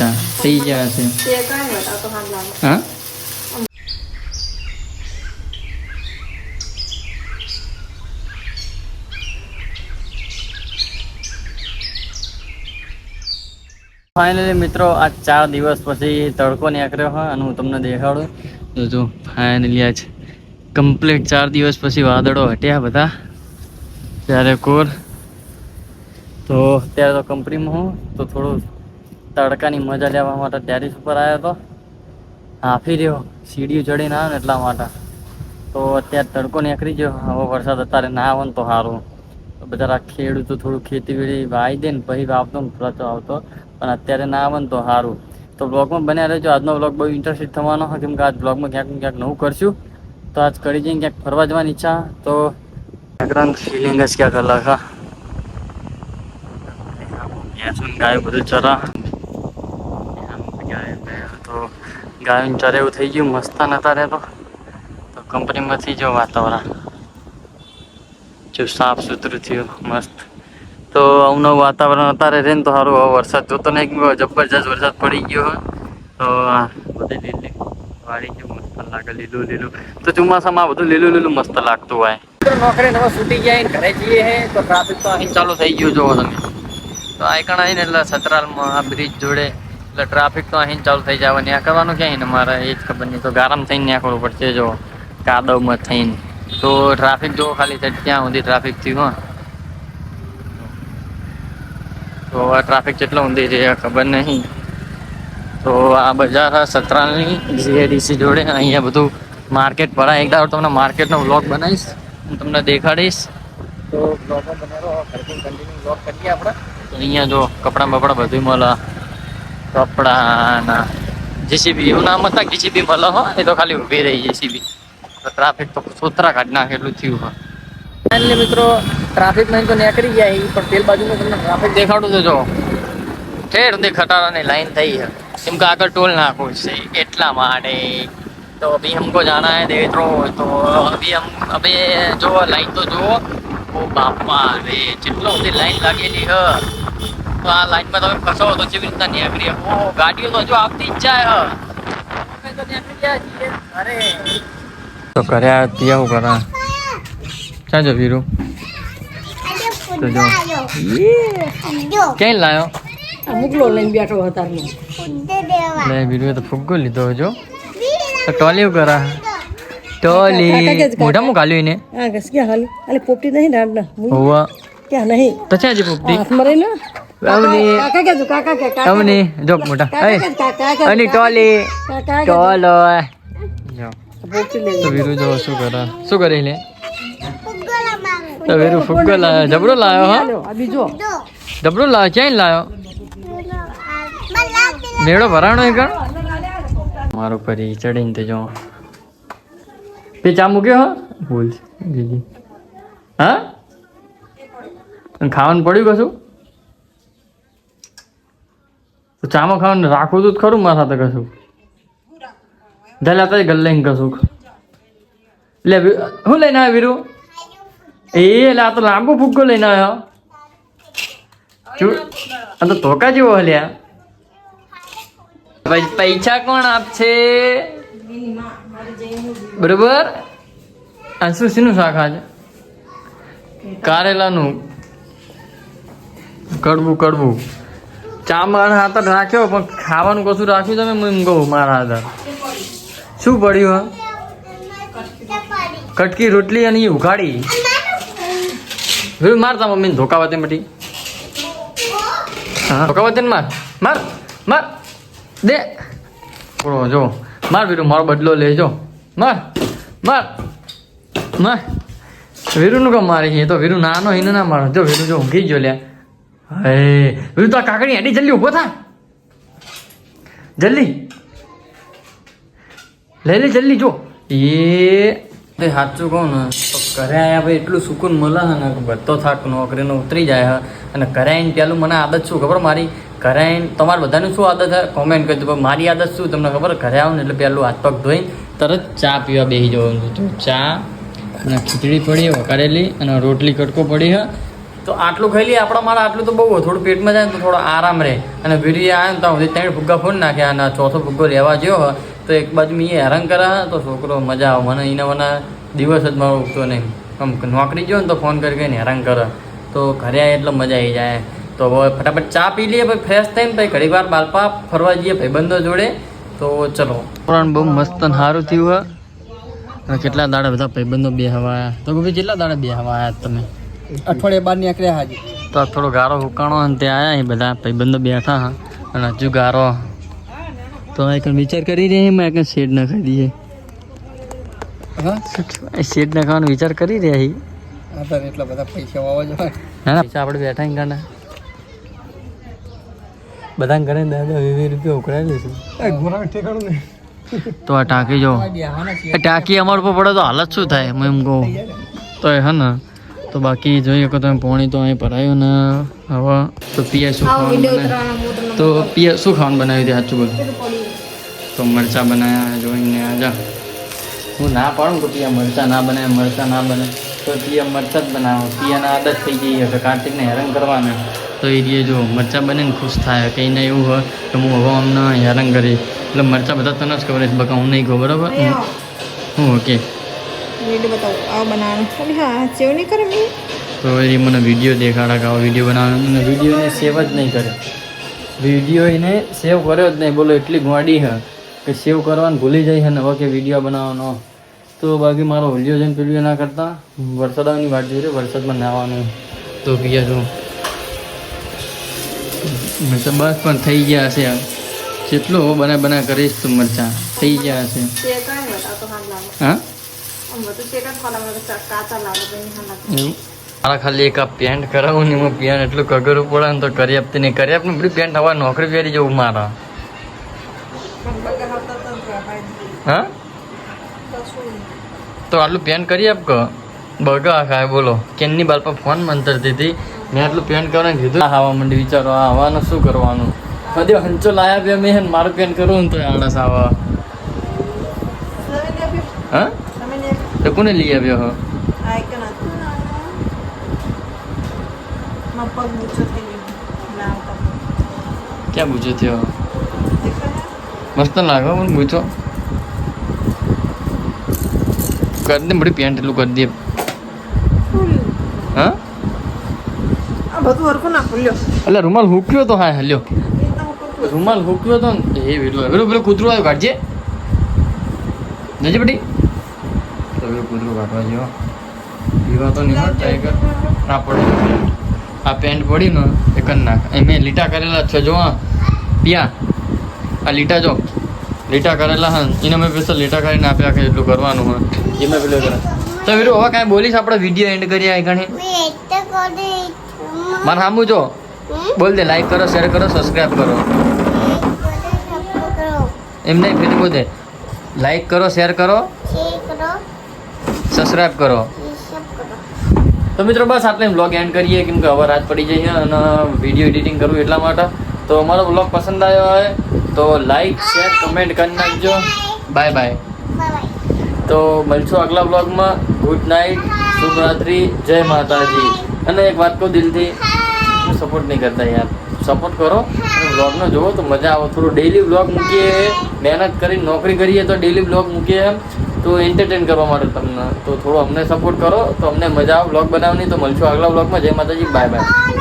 ચા થઈ ગયા છે. હા ફાઇનલી મિત્રો આ 4 દિવસ પછી તડકો નીકળ્યો હોય અને હું તમને દેખાડું તો જો ફાઇનલી આજ કમ્પ્લીટ 4 દિવસ પછી વાદળો હટ્યા બધા ત્યારે કોર તો અત્યારે તો કંપનીમાં હું તો થોડું તડકાની મજા લેવા માટે ટેરેસ ઉપર આવ્યો હતો. હાફી રહ્યો સીડીઓ ચડીને આવે ને એટલા માટે. તો અત્યારે તડકો નીકળી ગયો. હવે વરસાદ અત્યારે ના આવે ને તો સારું. તો બધા ખેડૂતો થોડું ખેતીવેડી વાવી દે ને પછી વાવતો ને ફરતો આવતો, પણ અત્યારે ના આવે ને તો સારું. તો બ્લોગમાં બન્યા રહેજો. આજનો બ્લોગ બહુ ઇન્ટરેસ્ટેડ થવાનો હોય કેમ કે આજ બ્લોગમાં ક્યાંક ને ક્યાંક નવું કરશું. તો આજ કરી જઈને ક્યાંક ફરવા જવાની ઈચ્છા. તો ફિલિંગ જ ક્યાંક અલગ હા. ગાય બધું ચરા તો ગાયું ચરે એવું થઈ ગયું. મસ્ત નતા રહેતો. તો કંપનીમાંથી જો વાતાવરણ જો સાફ સુથરું થયું મસ્ત. તો આવું વાતાવરણ અત્યારે રહે ને તો સારું. હવે વરસાદ જોતો નહીં જબરજસ્ત વરસાદ પડી ગયો હોય તો બધી લીલી વાડી ગયું મસ્ત લાગે લીલું લીલું. તો ચોમાસામાં બધું લીલું લીલું મસ્ત લાગતું હોય. નોકરી નવા છૂટી ગયા ઘરે જઈએ તો ટ્રાફિક તો અહીં ચાલુ થઈ ગયું જોવો તમે. તો આઈકણ આવીને એટલે સતરાલમાં આ બ્રિજ જોડે એટલે ટ્રાફિક તો અહીં ચાલુ થઈ જવા. ત્યાં કરવાનું ક્યાંય ને મારે એ જ ખબર નહીં. તો ગારામ થઈને ત્યાં કરવું પડશે જો કાદવમાં થઈને. તો ટ્રાફિક જો ખાલી ત્યાં સુધી ટ્રાફિક થયું હોય તો આ ટ્રાફિક કેટલો ઊંધી છે ખબર નહીં. તો આ બજાર સતરાલની જીઆઈડીસી જોડે અહીંયા બધું માર્કેટ ભરાય. એક દાડો તમને માર્કેટનો વ્લોગ બનાવીશ, હું તમને દેખાડીશ. તો બ્લોગમાં બનાવો કન્ટિન્યુ વ્લોગ કરીએ આપણે. તો અહીંયા જો કપડાં બપડા બધું મળે. કપડાના જેસીબી એવું નામ હતા જેસીબી મળે હો. એ તો ખાલી ઊભી રહી જેસીબી. તો ટ્રાફિક તો સોતરા કાઢી નાખે એટલું થયું હોય. ફાઇનલી મિત્રો ટ્રાફિકમાં તો નીકળી ગયા પણ પેલ બાજુમાં તમને ટ્રાફિક દેખાડું તો જો ઠેર સુધી ખટારાની લાઈન થઈ છે કેમ કે આગળ ટોલ નાખવું છે એટલા માટે. तो अभी हमको जाना है देवत्रो. तो अभी हम अभी जो लाइन तो जो वो बापा रे જેટલો બધી લાઈન લાગેલી હ. તો આ લાઈનમાં તમે ફસો તો કેવી રીતના નીકળી? ઓ ગાડીઓ તો જો આવતી જ જાય હ. અમે તો નીકળી ગયા છીએ અરે તો કર્યા ત્યાં હું કરા ક્યાં જો વીરુ તો જો ક્યાં લાયો? મુગલો લઈને બેઠો હતા લે વીરુએ તો ફુગ્ગો લીધો જો. તો ટોલી કરા ટોલી મોઢા મું કાલ્યું એને હા કસ ક્યાં હાલી અલે પોપટી નહીં ડાડના હોવા ક્યાં નહીં તો છે જી પોપટી હાથમાં રહી ને અવની કાકા કે કાકા કે કાકા અવની જો મોઢા એ અની ટોલી ટોલો જો પોપટી લે તો વીરુ જો શું કરે લે તો વીરુ ફુગ્ગો લાયો જબરો લાયો હા આ બીજો જબરો લાયો ક્યાં લાયો મેળો ભરાણો એ કણ મારું પરી ચડીને તે જો પે ચા મૂક્યો હા બોલ જીજી હા ખાવાનું પડ્યું કશું તો ચામાં ખાવાનું રાખવું તું ખરું મારા સાથે કશું જલા તો ગલ્લે કશું લે હું લઈને આવ્યો વીરુ એ એટલે આ તો લાંબો ફુગ્ગો લઈને આવ્યો આ તો ધોકા જેવો હલ્યા ભાઈ પૈસા કોણ આપશે બરોબર? આ શું શીનું શાક આજે? કારેલાનું કડવું કડવું ચા મારા હાથ રાખ્યો પણ ખાવાનું કશું રાખ્યું તમે એમ કહું મારા હાથ શું પડ્યું? કટકી રોટલી અને એ ઉઘાડી મારતા મમ્મીને ધોકાવાતી મટી. હા ધોકાવાતી ને માર માર માર દે બોલો જો માર વીરુ મારો બદલો લેજો માર માર માર વીરુનું કામ મારી છે તો વીરુ નાનો એને ના મારો જો વીરુ જો ઊંઘી ગયો લ્યા. હે વીરુ તો આ કાકડી હેડી જલ્દી ઊભો થા જલ્દી લઈ લે જલ્દી જો એ સાચું કહું ને તો ઘરે આવ્યા ભાઈ એટલું સુકૂન મળે છે ને બધો થાક નોકરીનો ઉતરી જાય અને ઘરે આવીને પેલું મને આદત શું ખબર મારી ઘરે આવીને તમારે બધાની શું આદત છે કોમેન્ટ કરી દો. મારી આદત શું તમને ખબર? ઘરે આવું ને એટલે પહેલું હાથ પગ ધોઈને તરત ચા પીવા બેસી જવાનું. તો ચા અને ખીચડી પડી વઘારેલી અને રોટલી કટકો પડી છે તો આટલું ખાઈ લઈએ આપણા મારા આટલું તો બહુ થોડું પેટમાં જાય ને તો થોડો આરામ રહે અને વિડીયો આવે ને તો સુધી 3 ફુગ્ગા ફોન નાખ્યા અને ચોથો ફુગ્ગો લેવા ગયો તો એક બાજુ મેં હેરાન કરે તો છોકરો મજા આવે મને એના દિવસ જ મારો ઉગતો નહીં આમ નોકરી ગયો ને તો ફોન કરી કરીને હેરાન કરે તો ઘરે આવે એટલે મજા આવી જાય તો હવે ફટાફટ ચા પી લઈએ પછી ફ્રેશ થઈને પછી ઘડી વાર બાલપા ફરવા જઈએ ભાઈબંધો જોડે તો ચલો પણ બહુ મસ્ત અને સારું થયું અને કેટલા દાડા બધા ભાઈબંધો બે હવા આવ્યા તો ભાઈ કેટલા દાડા બે હવા આવ્યા તમે અઠવાડિયે બાર નીકળ્યા હાજી તો થોડો ગારો હુકાણો અને ત્યાં આવ્યા એ બધા ભાઈબંધો બેઠા હા અને હજુ ગારો તો એક વિચાર કરી રહી મેં એક શેડ નખાઈ દઈએ હા શેડ નખાવાનો વિચાર કરી રહ્યા છીએ એટલા બધા પૈસા વાવા જવા ના પૈસા આપણે બેઠા કાના બધા ઘરે 10-20 રૂપિયા ઉકળાવી લઈશું તો આ ટાંકી જો એ ટાંકી અમાર ઉપર પડે તો હાલત શું થાય હું એમ કહું તો એ હે ને તો બાકી જોઈએ કે તમે પાણી તો અહીં ભરાયું ને હવે તો પિયા શું ખાવાનું તો પિયા શું ખાવાનું બનાવ્યું તે સાચું બોલ તો મરચાં બનાવ્યા જોઈને આજા હું ના પાડું તો પિયા મરચાં ના બનાવે મરચાં ના બને તો પિયા મરચાં જ બનાવો પિયાના આદત થઈ જઈએ કે કાર્તિકને હેરાન કરવાના તો એ રીતે જો મરચાં બને ને ખુશ થાય કંઈ ના એવું હોય કે હું હવે અમને હેરાન કરી એટલે મરચાં બધા તને જ ખબર છે બકા હું નહીં કહું બરાબર હું ઓકે તો એ મને વિડીયો દેખાડા કે આવો વિડીયો બનાવવાનો અને વિડીયોને સેવ જ નહીં કરે વિડીયો એને સેવ કર્યો જ નહીં બોલો એટલી ગોડી હે કે સેવ કરવાનું ભૂલી જાય છે ને હવે કે વિડીયો બનાવવાનો તો બાકી મારો વિડીયો જઈને પેલું ના કરતા વરસાદની વાત જોઈ વરસાદમાં નાહવાનું તો પિયા જો મરચાં બસ પણ થઈ ગયા હશે જેટલું હું બના કરીશ તું મરચાં થઈ ગયા હશે હા એવું મારા ખાલી એક આ પેન્ટ કરાવું ને એમાં પેન્ટ એટલું કગરું પડે ને તો કરી આપતી નહીં કરી આપને બધી પેન્ટ હવે નોકરી પહેરી જવું મારા હા તો આટલું પેન્ટ કરી આપ કે બગા ખાય બોલો કેનની બાલ પર ફોન મંતરતી હતી મેં આટલું પેન્ટ કરવાનું કીધું આવવા માંડી વિચારો આ આવવાનું શું કરવાનું બધે હંચો લાયા બે મેં મારું પેન્ટ કરવું ને તો આળસ આવા હા તો કોને લઈ આવ્યો હો ક્યાં પૂછો થયો મસ્ત લાગો મને પૂછો કરી દે બધી પેન્ટ એટલું કરી દે હા એટલે રૂમાલ હુક્યો તો હા હલ્યો રૂમાલ હુક્યો તો ને એ પેલું કૂતરું આવ્યું કાઢજે જજે બધી તો પેલું કૂતરું કાઢવા જેવો પીવા તો નહીં ટાઈગર ના પડે આ પેન્ટ પડી ને એ કરી નાખ એ મેં લીટા કરેલા છે જો પિયા આ લીટા જો લીટા કરેલા હા એને મેં પેલા લીટા કરીને આપ્યા કે એટલું કરવાનું હોય એ મેં પેલું કરે તો વીરું હવે કાંઈ બોલીશ આપણે વિડીયો એન્ડ કરીએ આ ઘણી મારે સામું જો બોલ દે લાઈક કરો શેર કરો સબસ્ક્રાઈબ કરો એમ નહીં ફેર બોલ દે લાઈક કરો શેર કરો સબસ્ક્રાઈબ કરો તો મિત્રો બસ આટલે વ્લોગ એન્ડ કરીએ કેમ કે હવે રાત પડી જઈએ અને વિડીયો એડિટિંગ કરવું એટલા માટે તો અમારો વ્લોગ પસંદ આવ્યો હોય તો લાઈક શેર કમેન્ટ કરી નાખજો બાય બાય તો મળશું આગલા વ્લોગમાં ગુડ નાઇટ શુભ રાત્રિ જય માતાજી અને એક વાત કહું દિલથી સપોર્ટ નહીં કરતા યાર સપોર્ટ કરો અને વ્લોગનો જુઓ તો મજા આવે થોડું ડેઈલી વ્લોગ મૂકીએ મહેનત કરીને નોકરી કરીએ તો ડેઈલી વ્લોગ મૂકીએ તો એન્ટરટેન કરવા માટે તમને તો થોડું અમને સપોર્ટ કરો તો અમને મજા આવે વ્લોગ બનાવવાની તો મળશું આગલા વ્લોગમાં જય માતાજી બાય બાય